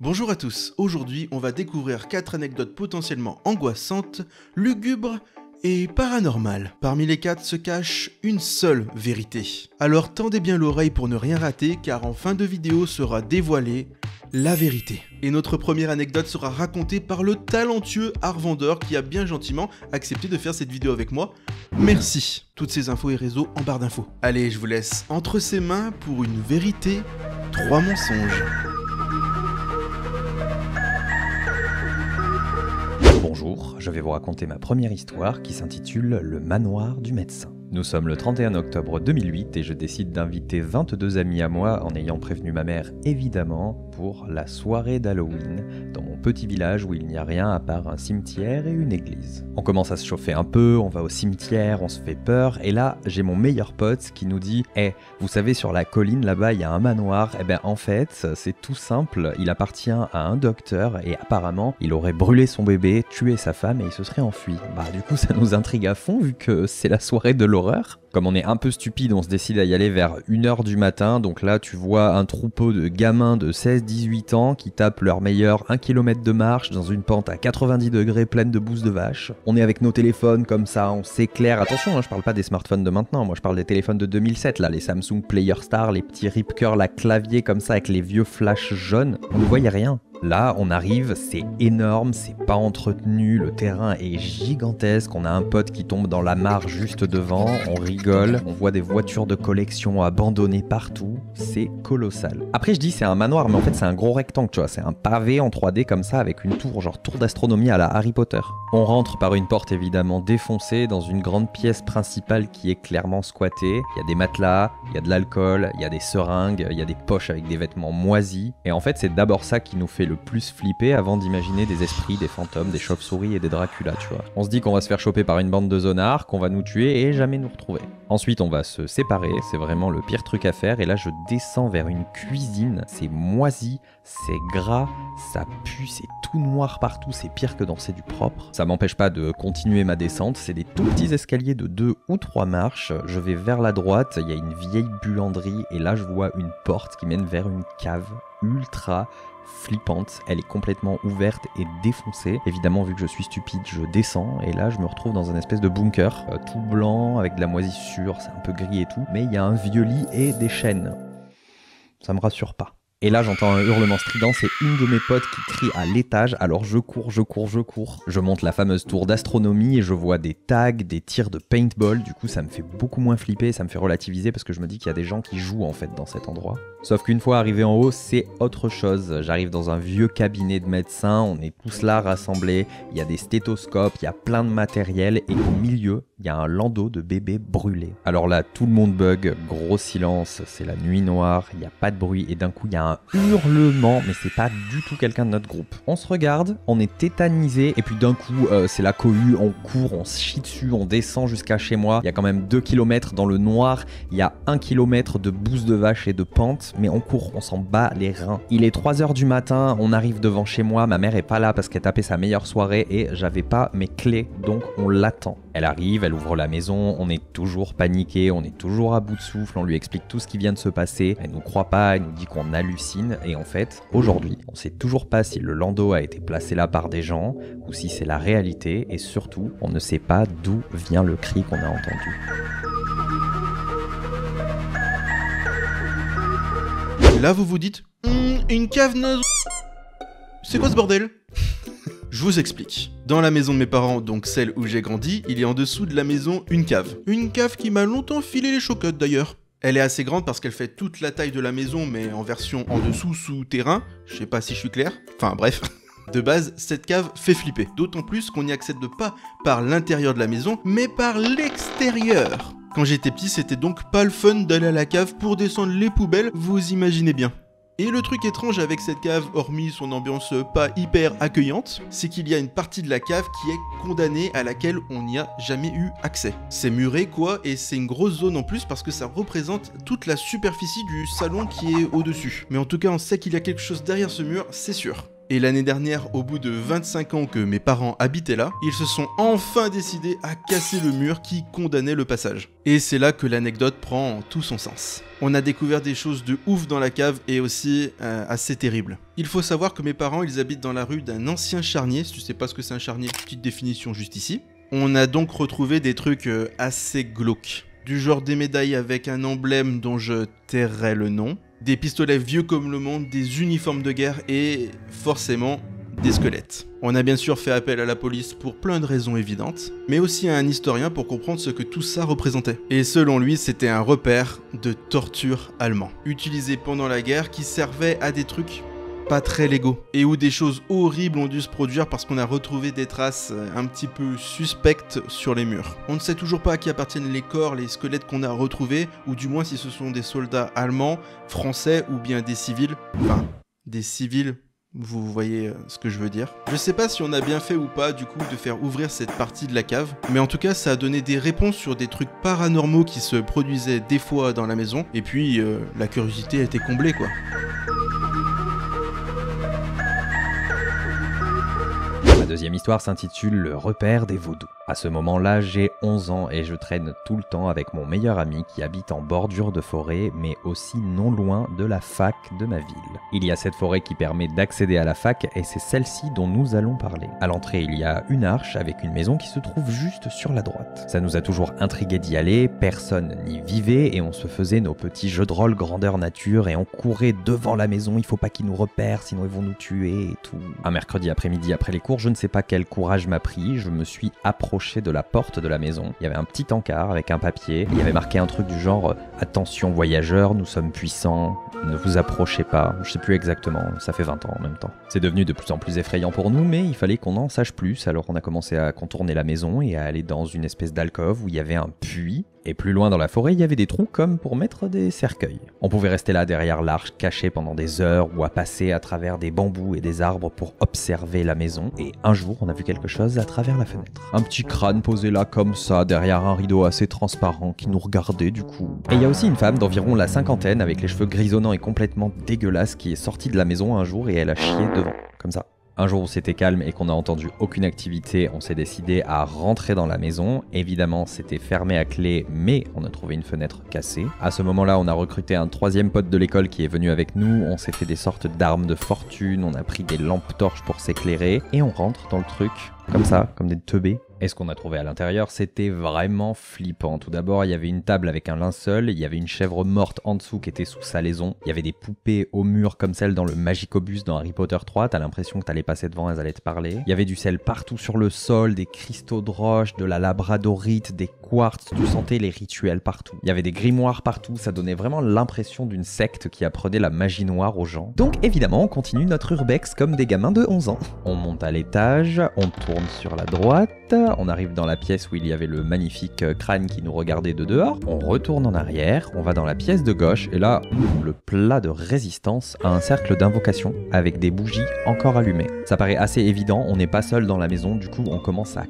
Bonjour à tous, aujourd'hui on va découvrir 4 anecdotes potentiellement angoissantes, lugubres et paranormales. Parmi les 4 se cache une seule vérité. Alors tendez bien l'oreille pour ne rien rater car en fin de vidéo sera dévoilée la vérité. Et notre première anecdote sera racontée par le talentueux art vendeur qui a bien gentiment accepté de faire cette vidéo avec moi. Merci. Toutes ces infos et réseaux en barre d'infos. Allez, je vous laisse entre ses mains pour une vérité, 3 mensonges. Bonjour, je vais vous raconter ma première histoire qui s'intitule « Le manoir du médecin ». Nous sommes le 31 octobre 2008 et je décide d'inviter 22 amis à moi en ayant prévenu ma mère évidemment pour la soirée d'Halloween dans mon petit village où il n'y a rien à part un cimetière et une église. On commence à se chauffer un peu, on va au cimetière, on se fait peur et là j'ai mon meilleur pote qui nous dit « Eh, vous savez sur la colline là-bas il y a un manoir ?» Eh ben en fait c'est tout simple, il appartient à un docteur et apparemment il aurait brûlé son bébé, tué sa femme et il se serait enfui. Bah du coup ça nous intrigue à fond vu que c'est la soirée de l'horreur. Comme on est un peu stupide, on se décide à y aller vers 1h du matin. Donc là, tu vois un troupeau de gamins de 16-18 ans qui tapent leur meilleur 1 km de marche dans une pente à 90 degrés pleine de bouse de vache. On est avec nos téléphones comme ça, on s'éclaire. Attention, hein, je parle pas des smartphones de maintenant, moi je parle des téléphones de 2007, là, les Samsung Player Star, les petits Rip Curl à clavier comme ça avec les vieux flashs jaunes. On ne voyait rien. Là, on arrive, c'est énorme, c'est pas entretenu, le terrain est gigantesque, on a un pote qui tombe dans la mare juste devant, on rigole, on voit des voitures de collection abandonnées partout, c'est colossal. Après je dis c'est un manoir, mais en fait c'est un gros rectangle, tu vois, c'est un pavé en 3D comme ça avec une tour, genre tour d'astronomie à la Harry Potter. On rentre par une porte évidemment défoncée dans une grande pièce principale qui est clairement squattée, il y a des matelas, il y a de l'alcool, il y a des seringues, il y a des poches avec des vêtements moisis, et en fait c'est d'abord ça qui nous fait le plus flipper avant d'imaginer des esprits, des fantômes, des chauves-souris et des Dracula, tu vois. On se dit qu'on va se faire choper par une bande de zonards, qu'on va nous tuer et jamais nous retrouver. Ensuite, on va se séparer, c'est vraiment le pire truc à faire, et là je descends vers une cuisine, c'est moisi, c'est gras, ça pue, c'est tout noir partout, c'est pire que dans C'est du propre. Ça m'empêche pas de continuer ma descente, c'est des tout petits escaliers de 2 ou 3 marches, je vais vers la droite, il y a une vieille buanderie, et là je vois une porte qui mène vers une cave ultra flippante, elle est complètement ouverte et défoncée. Évidemment, vu que je suis stupide, je descends et là je me retrouve dans une espèce de bunker tout blanc avec de la moisissure, c'est un peu gris et tout, mais il y a un vieux lit et des chaînes. Ça me rassure pas. Et là j'entends un hurlement strident, c'est une de mes potes qui crie à l'étage, alors je cours. Je monte la fameuse tour d'astronomie et je vois des tags, des tirs de paintball, du coup ça me fait beaucoup moins flipper, ça me fait relativiser parce que je me dis qu'il y a des gens qui jouent en fait dans cet endroit. Sauf qu'une fois arrivé en haut, c'est autre chose. J'arrive dans un vieux cabinet de médecin, on est tous là rassemblés, il y a des stéthoscopes, il y a plein de matériel et au milieu, il y a un landau de bébé brûlé. Alors là, tout le monde bug, gros silence, c'est la nuit noire, il n'y a pas de bruit et d'un coup il y a un hurlement, mais c'est pas du tout quelqu'un de notre groupe. On se regarde, on est tétanisé et puis d'un coup c'est la cohue, on court, on se chie dessus, on descend jusqu'à chez moi. Il y a quand même 2 km dans le noir, il y a 1 km de bouse de vache et de pente, mais on court, on s'en bat les reins. Il est 3h du matin, on arrive devant chez moi, ma mère est pas là parce qu'elle tapait sa meilleure soirée et j'avais pas mes clés, donc on l'attend. Elle arrive, elle ouvre la maison, on est toujours paniqué, on est toujours à bout de souffle, on lui explique tout ce qui vient de se passer, elle nous croit pas, elle nous dit qu'on hallucine, et en fait, aujourd'hui, on sait toujours pas si le landau a été placé là par des gens, ou si c'est la réalité, et surtout, on ne sait pas d'où vient le cri qu'on a entendu. Là vous vous dites, une cave naze. C'est quoi ce bordel? Je vous explique. Dans la maison de mes parents, donc celle où j'ai grandi, il y a en dessous de la maison une cave. Une cave qui m'a longtemps filé les chocottes d'ailleurs. Elle est assez grande parce qu'elle fait toute la taille de la maison, mais en version en dessous souterrain. Je sais pas si je suis clair. Enfin bref. De base, cette cave fait flipper. D'autant plus qu'on n'y accède pas par l'intérieur de la maison, mais par l'extérieur. Quand j'étais petit, c'était donc pas le fun d'aller à la cave pour descendre les poubelles, vous imaginez bien. Et le truc étrange avec cette cave, hormis son ambiance pas hyper accueillante, c'est qu'il y a une partie de la cave qui est condamnée à laquelle on n'y a jamais eu accès. C'est muré quoi, et c'est une grosse zone en plus parce que ça représente toute la superficie du salon qui est au-dessus. Mais en tout cas, on sait qu'il y a quelque chose derrière ce mur, c'est sûr. Et l'année dernière, au bout de 25 ans que mes parents habitaient là, ils se sont enfin décidés à casser le mur qui condamnait le passage. Et c'est là que l'anecdote prend tout son sens. On a découvert des choses de ouf dans la cave et aussi assez terribles. Il faut savoir que mes parents, ils habitent dans la rue d'un ancien charnier. Si tu sais pas ce que c'est un charnier, petite définition juste ici. On a donc retrouvé des trucs assez glauques. Du genre des médailles avec un emblème dont je tairai le nom, des pistolets vieux comme le monde, des uniformes de guerre et forcément des squelettes. On a bien sûr fait appel à la police pour plein de raisons évidentes, mais aussi à un historien pour comprendre ce que tout ça représentait. Et selon lui, c'était un repère de torture allemand, utilisé pendant la guerre qui servait à des trucs pas très légaux, et où des choses horribles ont dû se produire parce qu'on a retrouvé des traces un petit peu suspectes sur les murs. On ne sait toujours pas à qui appartiennent les corps, les squelettes qu'on a retrouvés, ou du moins si ce sont des soldats allemands, français ou bien des civils. Enfin, des civils, vous voyez ce que je veux dire. Je sais pas si on a bien fait ou pas du coup de faire ouvrir cette partie de la cave, mais en tout cas ça a donné des réponses sur des trucs paranormaux qui se produisaient des fois dans la maison, et puis la curiosité a été comblée quoi. Ma deuxième histoire s'intitule Le repère des vaudous. À ce moment-là, j'ai 11 ans et je traîne tout le temps avec mon meilleur ami qui habite en bordure de forêt, mais aussi non loin de la fac de ma ville. Il y a cette forêt qui permet d'accéder à la fac et c'est celle-ci dont nous allons parler. À l'entrée, il y a une arche avec une maison qui se trouve juste sur la droite. Ça nous a toujours intrigué d'y aller, personne n'y vivait et on se faisait nos petits jeux de rôle grandeur nature et on courait devant la maison, il faut pas qu'ils nous repèrent sinon ils vont nous tuer et tout. Un mercredi après-midi après les cours, je ne sais pas quel courage m'a pris, je me suis approché de la porte de la maison. Il y avait un petit encart avec un papier. Il y avait marqué un truc du genre « Attention voyageurs, nous sommes puissants, ne vous approchez pas ». Je sais plus exactement, ça fait 20 ans en même temps. C'est devenu de plus en plus effrayant pour nous, mais il fallait qu'on en sache plus. Alors on a commencé à contourner la maison et à aller dans une espèce d'alcôve où il y avait un puits. Et plus loin dans la forêt, il y avait des trous comme pour mettre des cercueils. On pouvait rester là derrière l'arche, caché pendant des heures ou à passer à travers des bambous et des arbres pour observer la maison. Et un jour, on a vu quelque chose à travers la fenêtre. Un petit crâne posé là comme ça, derrière un rideau assez transparent qui nous regardait du coup. Et il y a aussi une femme d'environ la cinquantaine avec les cheveux grisonnants et complètement dégueulasses qui est sortie de la maison un jour et elle a chié devant, comme ça. Un jour où c'était calme et qu'on n'a entendu aucune activité, on s'est décidé à rentrer dans la maison. Évidemment, c'était fermé à clé, mais on a trouvé une fenêtre cassée. À ce moment-là, on a recruté un troisième pote de l'école qui est venu avec nous. On s'est fait des sortes d'armes de fortune, on a pris des lampes torches pour s'éclairer. Et on rentre dans le truc, comme ça, comme des teubés. Et ce qu'on a trouvé à l'intérieur, c'était vraiment flippant. Tout d'abord, il y avait une table avec un linceul, il y avait une chèvre morte en dessous qui était sous salaison, il y avait des poupées au mur comme celle dans le Magicobus dans Harry Potter 3, t'as l'impression que t'allais passer devant, elles allaient te parler. Il y avait du sel partout sur le sol, des cristaux de roche, de la labradorite, des quartz, tu sentais les rituels partout. Il y avait des grimoires partout, ça donnait vraiment l'impression d'une secte qui apprenait la magie noire aux gens. Donc évidemment, on continue notre urbex comme des gamins de 11 ans. On monte à l'étage, on tourne sur la droite, on arrive dans la pièce où il y avait le magnifique crâne qui nous regardait de dehors, on retourne en arrière, on va dans la pièce de gauche et là, le plat de résistance a un cercle d'invocation avec des bougies encore allumées. Ça paraît assez évident, on n'est pas seul dans la maison, du coup on commence à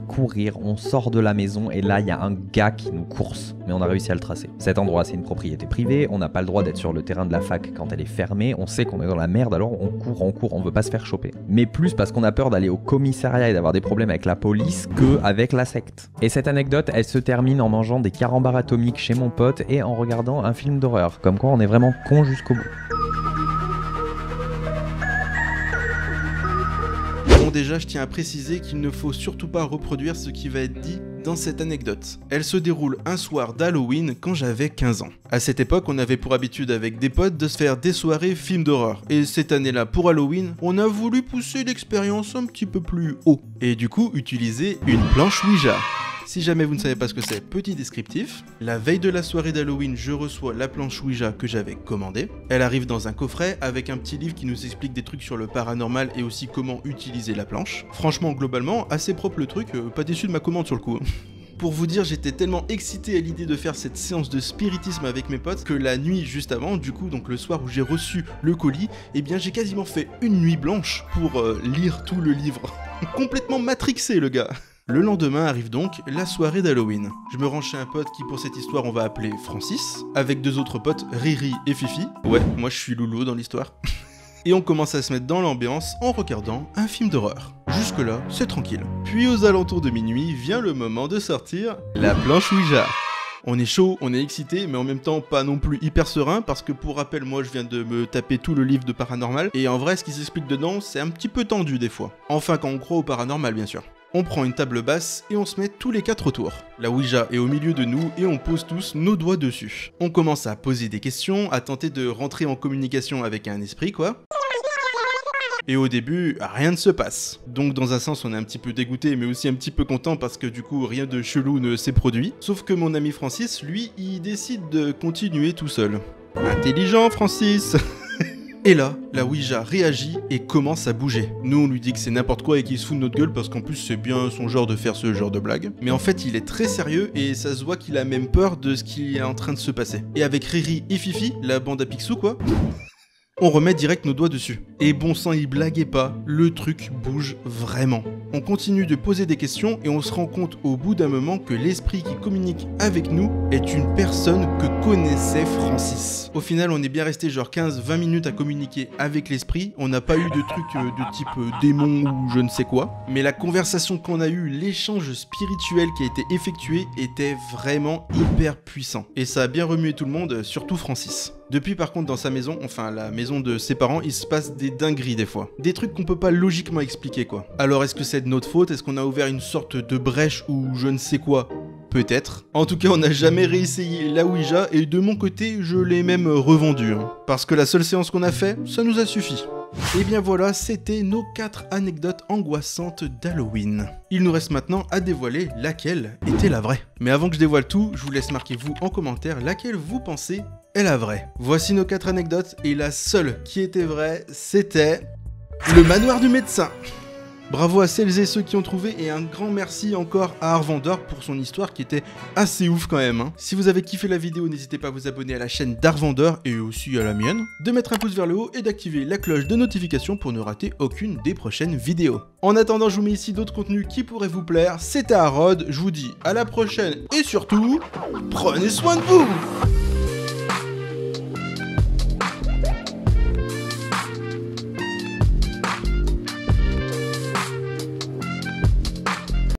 courir, on sort de la maison et là il y a un gars qui nous course, mais on a réussi à le tracer. Cet endroit c'est une propriété privée, on n'a pas le droit d'être sur le terrain de la fac quand elle est fermée, on sait qu'on est dans la merde alors on court, on veut pas se faire choper. Mais plus parce qu'on a peur d'aller au commissariat et d'avoir des problèmes avec la police que avec la secte. Et cette anecdote elle se termine en mangeant des carambars atomiques chez mon pote et en regardant un film d'horreur, comme quoi on est vraiment con jusqu'au bout. Bon déjà, je tiens à préciser qu'il ne faut surtout pas reproduire ce qui va être dit dans cette anecdote. Elle se déroule un soir d'Halloween quand j'avais 15 ans. À cette époque, on avait pour habitude avec des potes de se faire des soirées films d'horreur. Et cette année-là, pour Halloween, on a voulu pousser l'expérience un petit peu plus haut. Et du coup, utiliser une planche Ouija. Si jamais vous ne savez pas ce que c'est, petit descriptif. La veille de la soirée d'Halloween, je reçois la planche Ouija que j'avais commandée. Elle arrive dans un coffret avec un petit livre qui nous explique des trucs sur le paranormal et aussi comment utiliser la planche. Franchement, globalement, assez propre le truc, pas déçu de ma commande sur le coup. Pour vous dire, j'étais tellement excité à l'idée de faire cette séance de spiritisme avec mes potes que la nuit juste avant, du coup, donc le soir où j'ai reçu le colis, eh bien j'ai quasiment fait une nuit blanche pour lire tout le livre. Complètement matrixé le gars. Le lendemain arrive donc la soirée d'Halloween. Je me rends chez un pote qui pour cette histoire on va appeler Francis, avec deux autres potes, Riri et Fifi. Ouais, moi je suis Loulou dans l'histoire. Et on commence à se mettre dans l'ambiance en regardant un film d'horreur. Jusque-là, c'est tranquille. Puis aux alentours de minuit, vient le moment de sortir la planche Ouija. On est chaud, on est excité, mais en même temps pas non plus hyper serein, parce que pour rappel, moi je viens de me taper tout le livre de paranormal, et en vrai ce qui s'explique dedans, c'est un petit peu tendu des fois. Enfin quand on croit au paranormal bien sûr. On prend une table basse et on se met tous les 4 autour. La Ouija est au milieu de nous et on pose tous nos doigts dessus. On commence à poser des questions, à tenter de rentrer en communication avec un esprit quoi. Et au début, rien ne se passe. Donc dans un sens, on est un petit peu dégoûté, mais aussi un petit peu content parce que du coup, rien de chelou ne s'est produit. Sauf que mon ami Francis, lui, il décide de continuer tout seul. Intelligent, Francis. Et là, la Ouija réagit et commence à bouger. Nous, on lui dit que c'est n'importe quoi et qu'il se fout de notre gueule parce qu'en plus, c'est bien son genre de faire ce genre de blague. Mais en fait, il est très sérieux et ça se voit qu'il a même peur de ce qui est en train de se passer. Et avec Riri et Fifi, la bande à Picsou quoi, on remet direct nos doigts dessus. Et bon sang, il blaguait pas, le truc bouge vraiment. On continue de poser des questions et on se rend compte au bout d'un moment que l'esprit qui communique avec nous est une personne que connaissait Francis. Au final, on est bien resté genre 15-20 minutes à communiquer avec l'esprit. On n'a pas eu de trucs de type démon ou je ne sais quoi. Mais la conversation qu'on a eue, l'échange spirituel qui a été effectué était vraiment hyper puissant. Et ça a bien remué tout le monde, surtout Francis. Depuis par contre dans sa maison, enfin la maison de ses parents, il se passe des dingueries des fois. Des trucs qu'on peut pas logiquement expliquer quoi. Alors est-ce que c'est de notre faute? Est-ce qu'on a ouvert une sorte de brèche ou je ne sais quoi? Peut-être. En tout cas on n'a jamais réessayé la Ouija et de mon côté je l'ai même revendue. Parce que la seule séance qu'on a fait, ça nous a suffi. Et bien voilà, c'était nos 4 anecdotes angoissantes d'Halloween. Il nous reste maintenant à dévoiler laquelle était la vraie. Mais avant que je dévoile tout, je vous laisse marquer vous en commentaire laquelle vous pensez est la vraie. Voici nos 4 anecdotes et la seule qui était vraie, c'était le manoir du médecin. Bravo à celles et ceux qui ont trouvé et un grand merci encore à Arvandor pour son histoire qui était assez ouf quand même. Si vous avez kiffé la vidéo, n'hésitez pas à vous abonner à la chaîne d'Arvandor et aussi à la mienne, de mettre un pouce vers le haut et d'activer la cloche de notification pour ne rater aucune des prochaines vidéos. En attendant, je vous mets ici d'autres contenus qui pourraient vous plaire. C'était Harold, je vous dis à la prochaine et surtout, prenez soin de vous!